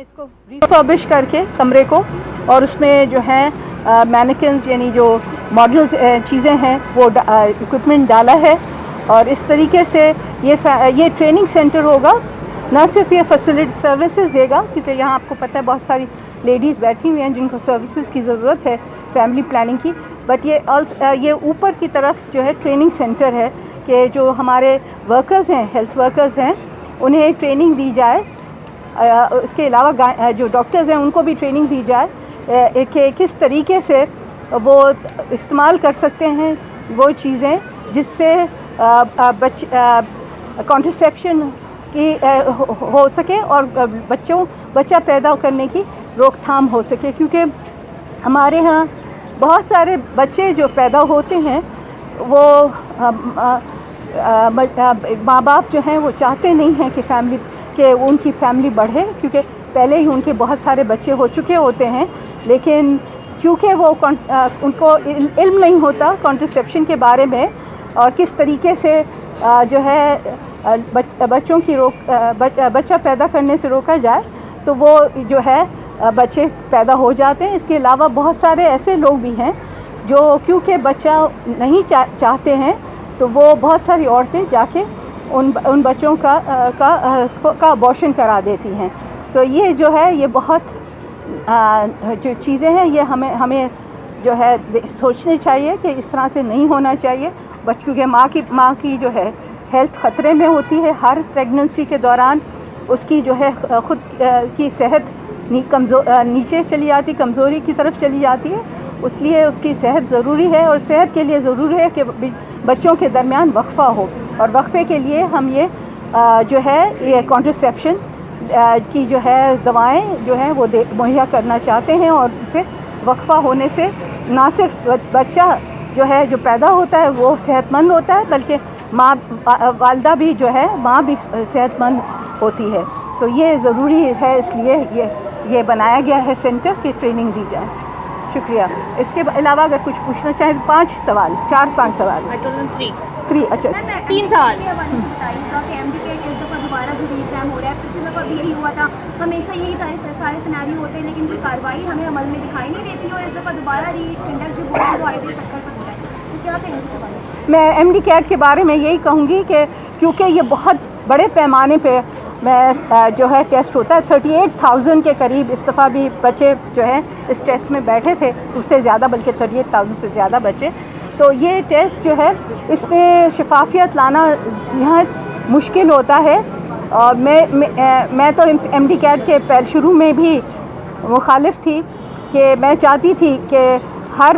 हैं इसको रिफर्बिश करके कमरे को, और उसमें जो है मैनिकिन्स यानी जो मॉडल चीज़ें हैं वो इक्विपमेंट डाला है। और इस तरीके से ये ट्रेनिंग सेंटर होगा, ना सिर्फ ये फैसिलिटी सर्विसेज देगा, क्योंकि यहाँ आपको पता है बहुत सारी लेडीज़ बैठी हुई हैं जिनको सर्विसेज की ज़रूरत है फैमिली प्लानिंग की, बट ये ऊपर की तरफ जो है ट्रेनिंग सेंटर है कि जो हमारे वर्कर्स हैं, हेल्थ वर्कर्स हैं, उन्हें ट्रेनिंग दी जाए। इसके अलावा जो डॉक्टर्स हैं उनको भी ट्रेनिंग दी जाए कि किस तरीके से वो इस्तेमाल कर सकते हैं वो चीज़ें जिससे कॉन्ट्रसेप्शन की हो सके और बच्चा पैदा करने की रोकथाम हो सके। क्योंकि हमारे यहाँ बहुत सारे बच्चे जो पैदा होते हैं वो माँ बाप जो हैं वो चाहते नहीं हैं कि उनकी फैमिली बढ़े, क्योंकि पहले ही उनके बहुत सारे बच्चे हो चुके होते हैं, लेकिन क्योंकि वो उनको इल्म नहीं होता कॉन्ट्रसेप्शन के बारे में और किस तरीके से जो है बच्चों की बच्चा पैदा करने से रोका जाए, तो वो जो है बच्चे पैदा हो जाते हैं। इसके अलावा बहुत सारे ऐसे लोग भी हैं जो क्योंकि बच्चा नहीं चाहते हैं, तो वो बहुत सारी औरतें जाके उन बच्चों का अबॉर्शन करा देती हैं। तो ये जो है ये बहुत जो चीज़ें हैं ये हमें जो है सोचनी चाहिए कि इस तरह से नहीं होना चाहिए। बच्चों के माँ की जो है हेल्थ ख़तरे में होती है हर प्रेगनेंसी के दौरान, उसकी जो है ख़ुद की सेहत नीचे चली जाती, कमज़ोरी की तरफ चली जाती है, इसलिए उसकी सेहत ज़रूरी है। और सेहत के लिए ज़रूरी है कि बच्चों के दरमियान वक्फ़ा हो, और वक्फ़े के लिए हम ये जो है ये कॉन्ट्रसेप्शन की जो है दवाएं जो हैं वो मुहैया करना चाहते हैं। और उससे वक्फ़ा होने से ना सिर्फ बच्चा जो है जो पैदा होता है वो सेहतमंद होता है, बल्कि वालदा भी जो है माँ भी सेहतमंद होती है। तो ये ज़रूरी है, इसलिए ये बनाया गया है सेंटर की ट्रेनिंग दी जाए। शुक्रिया। इसके अलावा अगर कुछ पूछना चाहें तो 4-5 सवाल। 3 अच्छा 3 सवाल। दोबारा जो एग्जाम हो रहा है, पिछली दफ़ा भी यही हुआ था, हमेशा यही सारे सिनेरियो होते हैं, लेकिन कोई कार्रवाई हमें अमल में दिखाई नहीं देती, और इस दफ़ा दोबारा री-टेंडर जो बोर्ड है वो आईटी सेक्टर पर हो रहा है, तो क्या कहेंगे इस बारे में? मैं एमडी कैट के बारे में यही कहूँगी कि क्योंकि ये बहुत बड़े पैमाने पे जो है टेस्ट होता है, 38,000 के करीब इस दफ़ा भी बच्चे जो है इस टेस्ट में बैठे थे, उससे ज़्यादा, बल्कि 38,000 से ज़्यादा बच्चे। तो ये टेस्ट जो है इसमें शफाफियत लाना यहाँ मुश्किल होता है। और मैं तो एमडी कैट के शुरू में भी मुखालिफ थी कि मैं चाहती थी कि हर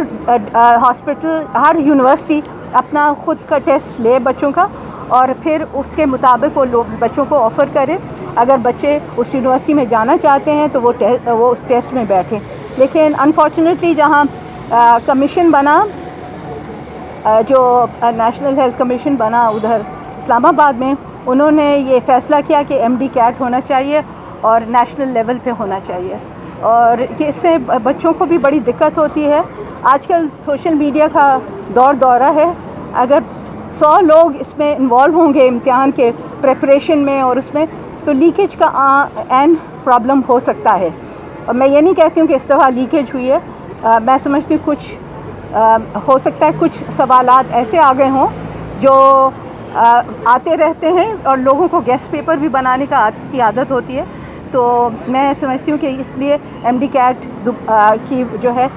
हॉस्पिटल, हर यूनिवर्सिटी अपना ख़ुद का टेस्ट ले बच्चों का, और फिर उसके मुताबिक वो लोग बच्चों को ऑफ़र करें। अगर बच्चे उस यूनिवर्सिटी में जाना चाहते हैं तो वो उस टेस्ट में बैठें। लेकिन अनफॉर्चुनेटली जहाँ कमीशन बना, जो नेशनल हेल्थ कमीशन बना उधर इस्लामाबाद में, उन्होंने ये फ़ैसला किया कि एमडी कैट होना चाहिए और नेशनल लेवल पे होना चाहिए, और इससे बच्चों को भी बड़ी दिक्कत होती है। आजकल सोशल मीडिया का दौरा है, अगर 100 लोग इसमें इन्वॉल्व होंगे इम्तिहान के प्रेपरेशन में और उसमें, तो लीकेज का एन प्रॉब्लम हो सकता है। और मैं ये नहीं कहती हूँ कि इस दफ़ा लीकेज हुई है, मैं समझती हूँ कुछ हो सकता है कुछ सवालात ऐसे आ गए हों जो आते रहते हैं, और लोगों को गेस्ट पेपर भी बनाने की आदत होती है। तो मैं समझती हूँ कि इसलिए एमडी कैट की जो है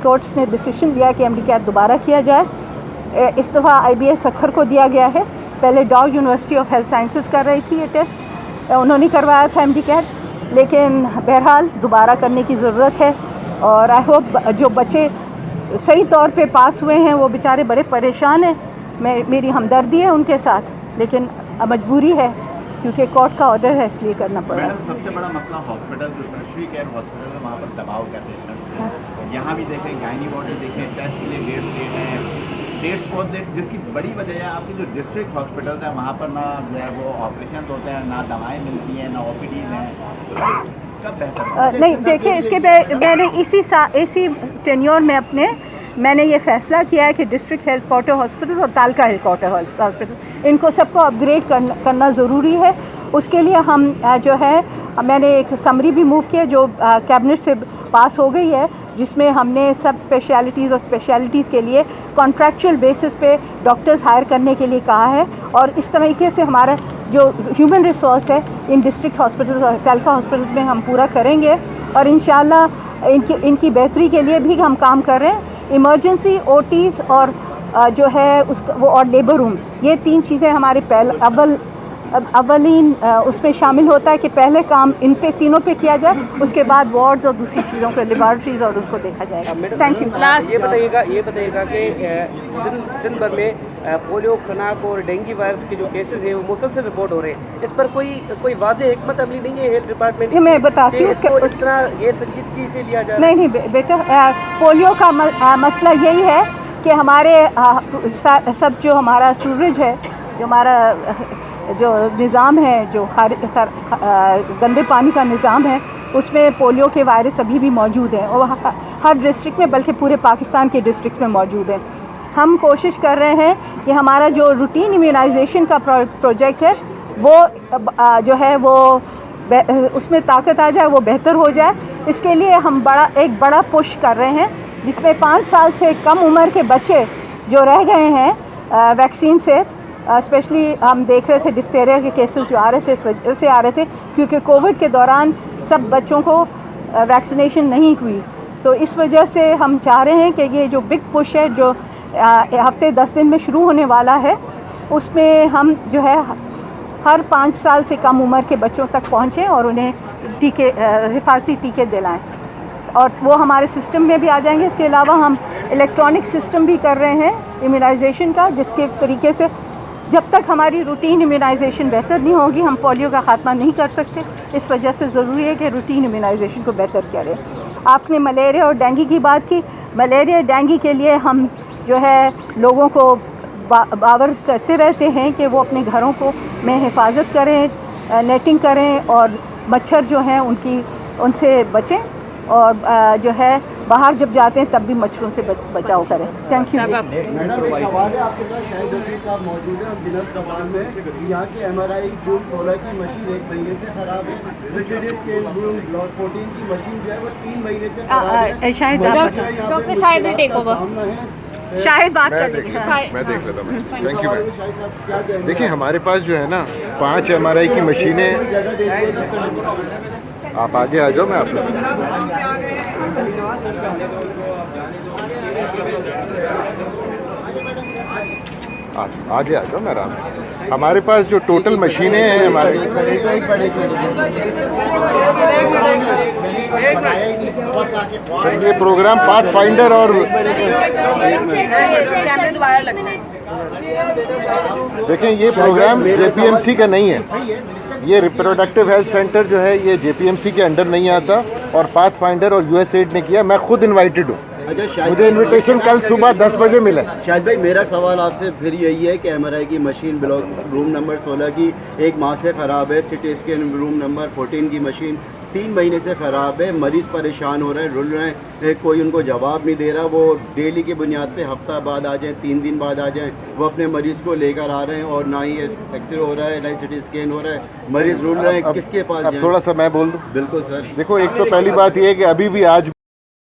कोर्ट्स ने डिसीजन लिया कि एमडी कैट दोबारा किया जाए। इस दफ़ा IBA सखर को दिया गया है, पहले dog university of health sciences कर रही थी ये टेस्ट, उन्होंने करवाया था एमडी कैट, लेकिन बहरहाल दोबारा करने की ज़रूरत है। और आई होप जो बच्चे सही तौर पे पास हुए हैं वो बेचारे बड़े परेशान हैं, मेरी हमदर्दी है उनके साथ, लेकिन मजबूरी है क्योंकि कोर्ट का ऑर्डर है, इसलिए करना पड़ा। सबसे बड़ा मसला हॉस्पिटल, जो टर्शरी केयर हॉस्पिटल है वहाँ पर दबाव का पेशेंट, यहाँ भी देखें गायनी वार्ड में देखें, टेस्ट के लिए डेट हैं, डेट बहुत लेट, जिसकी बड़ी वजह है आपकी जो डिस्ट्रिक्ट हॉस्पिटल है वहाँ पर ना जो है वो ऑपरेशन होते हैं, ना दवाएँ मिलती हैं, ना OPD हैं। कब बेहतर नहीं देखिए, इसके मैंने इसी टेन्योर में मैंने ये फ़ैसला किया है कि डिस्ट्रिक्ट हेल्थ क्वार्टर हॉस्पिटल और तालका हेल्थ क्वार्टर हॉस्पिटल, इनको सबको अपग्रेड करना ज़रूरी है। उसके लिए हम जो है मैंने एक समरी भी मूव किया जो कैबिनेट से पास हो गई है, जिसमें हमने सब स्पेशलिटीज़ और स्पेशलिटीज़ के लिए कॉन्ट्रैक्चुअल बेसिस पे डॉक्टर्स हायर करने के लिए कहा है। और इस तरीके से हमारा जो ह्यूमन रिसोर्स है इन डिस्ट्रिक्ट हॉस्पिटल और तलका हॉस्पिटल में हम पूरा करेंगे और इंशाल्लाह इनकी बेहतरी के लिए भी हम काम कर रहे हैं। इमरजेंसी, ओटीज़ और जो है उसका वो और लेबर रूम्स, ये 3 चीज़ें हमारे अवलीन उसमें शामिल होता है कि पहले काम इन पे तीनों पे किया जाए, उसके बाद वार्ड्स और दूसरी चीज़ों पे लेबॉर्ट्रीज और उनको देखा जाएगा। Thank you. ये बताइएगा कि दिन भर में पोलियो, खनाक और डेंगू वायरस के जो केसेस हैं वो मुसलसल रिपोर्ट हो रहे हैं, इस पर कोई वाज़ेह हिकमत अमली नहीं है हेल्थ डिपार्टमेंट? मैं बताती हूँ उसको इस तरह ये संजीदगी से लिया जा रहा है। नहीं बेटा, पोलियो का मसला यही है कि हमारे सब जो हमारा सूरज है, जो हमारा जो निज़ाम है, जो गंदे पानी का निज़ाम है, उसमें पोलियो के वायरस अभी भी मौजूद हैं और हर डिस्ट्रिक्ट में, बल्कि पूरे पाकिस्तान के डिस्ट्रिक्ट में मौजूद हैं। हम कोशिश कर रहे हैं कि हमारा जो रूटीन इम्यूनाइजेशन का प्रोजेक्ट है वो जो है वो उसमें ताकत आ जाए, वो बेहतर हो जाए। इसके लिए हम एक बड़ा पुश कर रहे हैं, जिसमें 5 साल से कम उम्र के बच्चे जो रह गए हैं वैक्सीन से, स्पेशली हम देख रहे थे डिफ्थेरिया के केसेस जो आ रहे थे, इस वजह से आ रहे थे क्योंकि कोविड के दौरान सब बच्चों को वैक्सीनेशन नहीं हुई। तो इस वजह से हम चाह रहे हैं कि ये जो बिग पुश है जो हफ्ते 10 दिन में शुरू होने वाला है, उसमें हम जो है हर 5 साल से कम उम्र के बच्चों तक पहुँचें और उन्हें हिफाजती टीके दिलाएँ और वो हमारे सिस्टम में भी आ जाएंगे। इसके अलावा हम इलेक्ट्रॉनिक सिस्टम भी कर रहे हैं इम्यूनाइजेशन का, जिसके तरीके से जब तक हमारी रूटीन इम्यूनाइजेशन बेहतर नहीं होगी हम पोलियो का खात्मा नहीं कर सकते। इस वजह से ज़रूरी है कि रूटीन इम्यूनाइजेशन को बेहतर करें। आपने मलेरिया और डेंगू की बात की। मलेरिया डेंगू के लिए हम जो है लोगों को बावर करते रहते हैं कि वो अपने घरों को में हिफाजत करें, नेटिंग करें और मच्छर जो हैं उनसे बचें और जो है बाहर जब जाते हैं तब भी मच्छरों से बचाव करें। Thank you. मैडम, एक सवाल है आपके साथ। शाहिद रफीक साहब मौजूद हैं। हम दिनस कमान में यहाँ की MRI जून 16 की मशीन 1 महीने से खराब है। सिटी स्कैन ब्लॉक 14 की मशीन जो है वो 3 महीने से खराब है। Shahid doctor Shahid will take over. Shahid बात कर मैं देख लेता हूँ। Thank you ma'am. देखिए हमारे पास जो है ना 5 MRI की मशीनें। आप आगे आ जाओ, मैं आपको आगे आ जाओ, मैं आराम से। हमारे पास जो टोटल मशीनें हैं हमारे ये प्रोग्राम पाथ फाइंडर और देखें ये प्रोग्राम JPMC का नहीं है। ये रिप्रोडक्टिव हेल्थ सेंटर जो है ये JPMC के अंडर नहीं आता और पाथ फाइंडर और USAID ने किया। मैं खुद इनवाइटेड हूँ। मुझे इनविटेशन कल सुबह 10 बजे मिला। शाहिद भाई, मेरा सवाल आपसे फिर यही है कि MRI की मशीन ब्लॉक रूम नंबर 16 की 1 माह से ख़राब है। सिटी स्कैन रूम नंबर 14 की मशीन 3 महीने से ख़राब है। मरीज़ परेशान हो रहे हैं, रुल रहे हैं, कोई उनको जवाब नहीं दे रहा। वो डेली की बुनियाद पे हफ्ता बाद आ जाएँ, 3 दिन बाद आ जाएँ, वो अपने मरीज़ को लेकर आ रहे हैं और ना ही एक्सरे हो रहा है, ना ही सिटी स्कैन हो रहा है। मरीज़ रुल रहे हैं, किसके पास जाएं? थोड़ा सा मैं बोल दूँ। बिल्कुल सर। देखो एक तो पहली बात ये है कि अभी भी आज